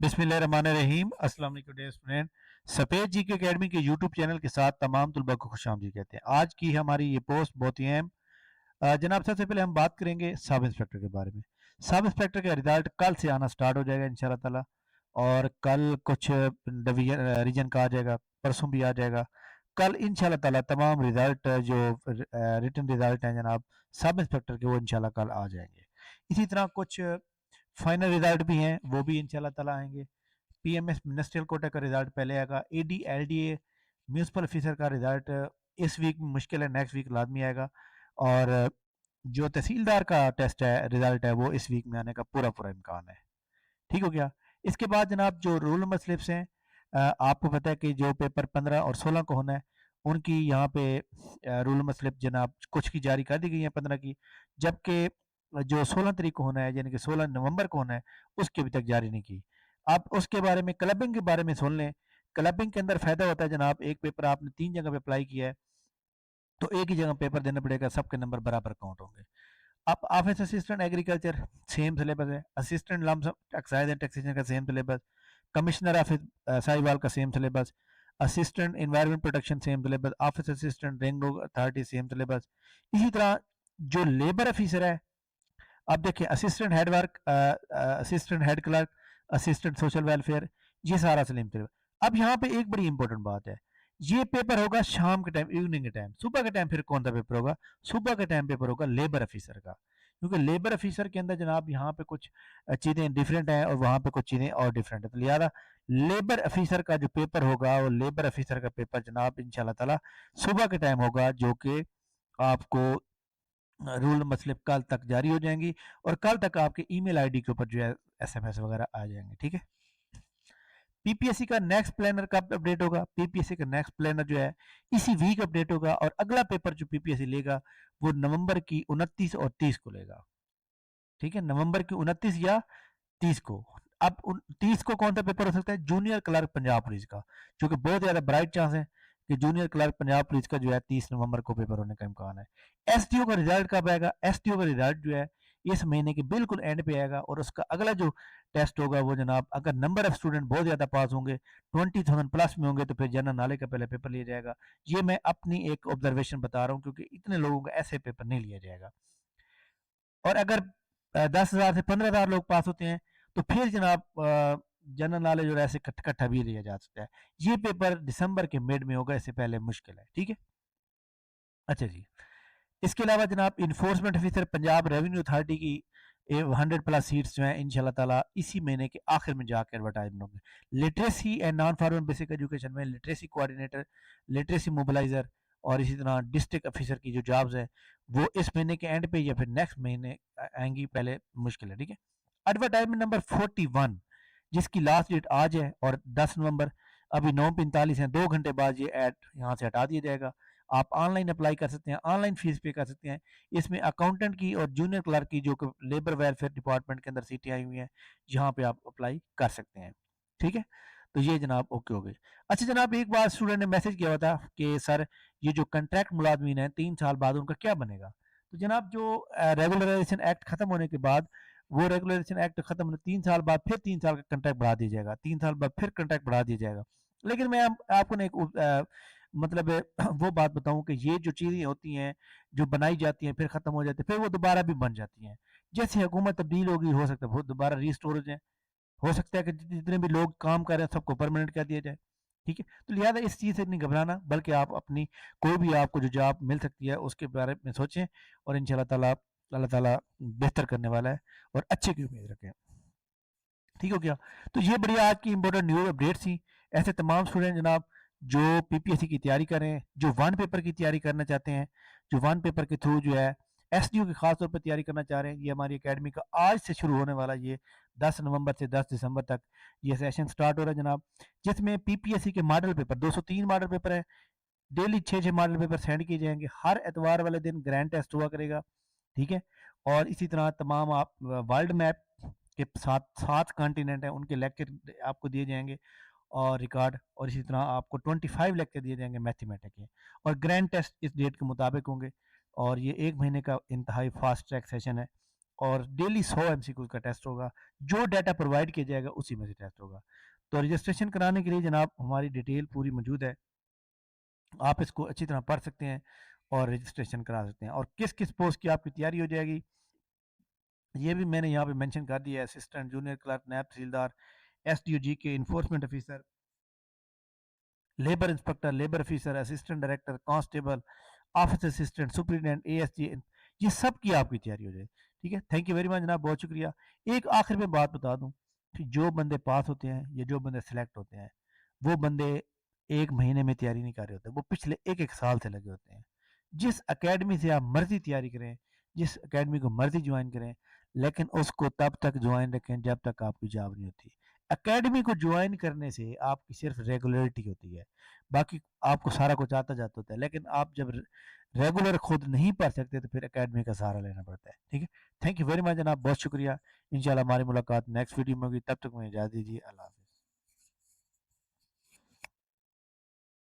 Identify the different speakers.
Speaker 1: बिस्मिल्लाहिर्रहमानिर्रहीम। अस्सलाम वालेकुम डियर स्टूडेंट। सफेद जी के अकेडमी के यूट्यूब चैनल के साथ तमाम तलबा को खुशामदीद कहते हैं। आज की हमारी ये पोस्ट बहुत ही अहम। जनाब, सबसे पहले हम बात करेंगे सब इंस्पेक्टर के बारे में। सब इंस्पेक्टर का रिजल्ट कल से आना स्टार्ट हो जाएगा इंशाल्लाह ताला। और कल कुछ डिवीजन रीजन का आ जाएगा, परसों भी आ जाएगा। कल इंशाल्लाह ताला तमाम रिजल्ट जो रिटन रिजल्ट हैं जनाब सब इंस्पेक्टर के, वो इंशाल्लाह कल आ जाएंगे। इसी तरह कुछ फाइनल रिजल्ट भी हैं, वो भी इंशाल्लाह ताला आएंगे। पीएमएस मिनिस्ट्रियल कोटा का रिजल्ट पहले आएगा। एडी एलडीए म्यूनसिपल ऑफिसर का रिजल्ट इस वीक मुश्किल है, नेक्स्ट वीक लाजमी आएगा। और जो तहसीलदार का टेस्ट है, रिजल्ट है, वो इस वीक में आने का पूरा पूरा इम्कान है। ठीक हो गया। इसके बाद जनाब जो रोल नंबर स्लिप्स हैं, आपको पता है कि जो पेपर 15 और 16 को होना है, उनकी यहाँ पे रोल नंबर स्लिप जनाब कुछ की जारी कर दी गई है 15 की, जबकि जो 16 तारीख को होना है यानी कि 16 नवंबर को होना है, उसकी अभी तक जारी नहीं की। आप उसके बारे में, क्लबिंग के बारे में सुन लें। क्लबिंग के अंदर फ़ायदा होता है जनाब, एक पेपर आपने 3 जगह पे अप्लाई किया है, तो एक ही जगह पेपर देना पड़ेगा, सबके नंबर बराबर काउंट होंगे। अब office assistant agriculture same syllabus है, असिस्टेंट लम्स एक्साइज एंड टैक्सेशन का same syllabus, commissioner office Sahiwal का same syllabus, assistant environment protection same syllabus, office assistant ring road authority same syllabus. इसी तरह जो लेबर ऑफिसर है, अब देखिए assistant head work, assistant head clerk, assistant social welfare, ये सारा सेम सिलेबस। अब यहाँ पे एक बड़ी इंपॉर्टेंट बात है, ये पेपर होगा शाम के टाइम, इवनिंग के टाइम। सुबह के टाइम फिर कौन सा पेपर होगा? सुबह के टाइम पेपर होगा लेबर ऑफिसर का, क्योंकि लेबर ऑफिसर के अंदर जनाब यहाँ पे कुछ चीज़ें डिफरेंट हैं और वहाँ पे कुछ चीज़ें और डिफरेंट है। तो लिहाजा लेबर ऑफिसर का जो पेपर होगा, वो लेबर ऑफिसर का पेपर जनाब इंशाल्लाह ताला सुबह के टाइम होगा, जो कि आपको रूल नंबर स्लिप कल तक जारी हो जाएंगी और कल तक आपके ईमेल आईडी के ऊपर जो है एसएमएस वगैरह आ जाएंगे। ठीक है। पीपीएससी का नेक्स्ट प्लानर कब अपडेट होगा? पीपीएससी का नेक्स्ट प्लानर जो है इसी वीक अपडेट होगा, और अगला पेपर जो पीपीएससी लेगा वो नवंबर की 29 और 30 को लेगा। ठीक है, नवंबर की 29 या 30 को। अब 30 को कौन सा पेपर हो सकता है? जूनियर क्लर्क पंजाब पुलिस का, जो कि बहुत ज़्यादा ब्राइट चांस है कि जूनियर क्लर्क पंजाब पुलिस का जो है 30 नवंबर को पेपर होने का इम्कान है। एसटीओ का रिजल्ट कब आएगा? एसटीओ का रिजल्ट जो है इस महीने के बिल्कुल एंड पे आएगा, और उसका अगला जो टेस्ट होगा वो जनाब, अगर नंबर ऑफ स्टूडेंट बहुत ज़्यादा पास होंगे, 20,000 प्लस में होंगे, तो फिर जनरल नॉलेज का पहले पेपर लिया जाएगा। ये मैं अपनी एक ऑब्जर्वेशन बता रहा हूँ, क्योंकि इतने लोगों का ऐसे पेपर नहीं लिया जाएगा। और अगर 10,000 से 15,000 लोग पास होते हैं, तो फिर जनाब जनरल नॉलेज और ऐसे इकट्ठा भी लिया जा सकता है। ये पेपर दिसंबर के मिड में होगा, इससे पहले मुश्किल है। ठीक है। अच्छा जी, इसके अलावा जनाब enforcement officer Punjab revenue authority की 100 प्लस सीट्स जो हैं इंशाल्लाह ताला इसी महीने के आखिर में जाकर एडवर्टाइजमेंट होंगे। Literacy and non formal basic education में लिटरेसी कोऑर्डिनेटर, लिटरेसी मोबिलाइजर, और इसी तरह डिस्ट्रिक्ट ऑफिसर की जो जॉब्स हैं वो इस महीने के एंड पे या फिर नेक्स्ट महीने आएंगी, पहले मुश्किल है। ठीक है। एडवर्टाइजमेंट नंबर 41, जिसकी लास्ट डेट आज है और 10 नवंबर, अभी 9:45 है, 2 घंटे बाद ये ऐड यहाँ से हटा दिया जाएगा। आप ऑनलाइन अप्लाई कर सकते हैं, ऑनलाइन फीस पे कर सकते हैं। इसमें अकाउंटेंट की और जूनियर क्लर्क की, जो कि लेबर वेलफेयर डिपार्टमेंट के अंदर सीटें आई हुई हैं, यहाँ पे आप अप्लाई कर सकते हैं। ठीक है। तो ये जनाब ओके हो गई। अच्छा जनाब, एक बार स्टूडेंट ने मैसेज किया हुआ था कि सर ये जो कंट्रैक्ट मुलाजमीन हैं 3 साल बाद उनका क्या बनेगा? तो जनाब जो रेगुलराइजेशन एक्ट खत्म होने के बाद, वो रेगुलराइजेशन एक्ट खत्म होने 3 साल बाद फिर 3 साल का कंट्रैक्ट बढ़ा दिया जाएगा, 3 साल बाद फिर कंट्रैक्ट बढ़ा दिया जाएगा। लेकिन मैं आपको ना एक मतलब वो बात बताऊं कि ये जो चीज़ें होती हैं, जो बनाई जाती हैं फिर ख़त्म हो जाती है, फिर वो दोबारा भी बन जाती हैं। जैसे हुकूमत तब्दील होगी, हो सकता है वो दोबारा रीस्टोर हो जाए, हो सकता है कि जितने भी लोग काम कर रहे हैं सबको परमानेंट कर दिया जाए। ठीक है। तो लिहाजा इस चीज़ से नहीं घबराना, बल्कि आप अपनी कोई भी आपको जो जॉब मिल सकती है उसके बारे में सोचें, और इंशाल्लाह ताला अल्लाह ताला बेहतर करने वाला है, और अच्छे की उम्मीद रखें। ठीक हो गया। तो ये बढ़िया आज की इंपॉर्टेंट न्यूज़ अपडेट थी। ऐसे तमाम स्टूडेंट जनाब जो पीपीएससी की तैयारी कर रहे हैं, जो वन पेपर की तैयारी करना चाहते हैं, जो वन पेपर के थ्रू जो है एसडीओ की खास तौर पर तैयारी करना चाह रहे हैं, ये हमारी एकेडमी का आज से शुरू होने वाला ये 10 नवंबर से 10 दिसंबर तक ये सेशन स्टार्ट हो रहा है जनाब, जिसमें पीपीएससी के मॉडल पेपर 203 मॉडल पेपर है। डेली 6 मॉडल पेपर सेंड किए जाएंगे, हर एतवार वाले दिन ग्रैंड टेस्ट हुआ करेगा। ठीक है। और इसी तरह तमाम आप वर्ल्ड मैप के साथ 7 कॉन्टिनेंट हैं उनके लेक्चर आपको दिए जाएंगे और रिकॉर्ड, और इसी तरह आपको 25 लेक्चर दिए जाएंगे मैथमेटिक्स के, और ग्रैंड टेस्ट इस डेट के मुताबिक होंगे। और ये 1 महीने का इंतहाई फास्ट ट्रैक सेशन है, اور ڈیلی 100 MCQ کا ٹیسٹ ہوگا. جو ڈیٹا پرووائڈ کیا جائے گا اسی میں سے ٹیسٹ ہوگا. تو رجسٹریشن کرانے کے لیے جناب ہماری ڈیٹیل پوری موجود ہے, آپ اس کو اچھی طرح پڑھ سکتے ہیں اور رجسٹریشن کرا سکتے ہیں. اور کس کس پوسٹ کی آپ کی تیاری ہو جائے گی یہ بھی میں نے یہاں پہ مینشن کر دیا ہے. اسسٹنٹ, جونیئر کلرک, نیب تحصیلدار, SDO کے, enforcement officer, labour inspector, labour officer, assistant director, constable, office assistant, superintendent, ASG, یہ سب کی آپ کی تیاری ہو جائے. ٹھیک ہے, تھینک یو ویری مچ جناب, بہت شکریہ. ایک آخر میں بات بتا دوں کہ جو بندے پاس ہوتے ہیں یا جو بندے سلیکٹ ہوتے ہیں وہ بندے ایک مہینے میں تیاری نہیں کر رہے ہوتے, وہ پچھلے ایک سال سے لگے ہوتے ہیں. جس اکیڈمی سے آپ مرضی تیاری کریں, جس اکیڈمی کو مرضی جوائن کریں, لیکن اس کو تب تک جوائن رکھیں جب تک آپ کی جاب نہیں ہوتی. اکیڈمی کو جوائن کرنے سے آپ کی صرف ریگولیرٹی ہوتی ہے, باقی آپ کو سارا کچھ آتا جاتا ہوتا ہے, لیکن آپ جب ریگولر خود نہیں پڑھ سکتے تو پھر اکیڈمی کا سہارا لینا پڑتا ہے. ٹھیک ہے, تھینک یو ویری مچ جناب, بہت شکریہ. انشاءاللہ ہماری ملاقات نیکسٹ ویڈیو میں ہوگی, تب تک مجھے اجازت دیجیے. اللہ حافظ.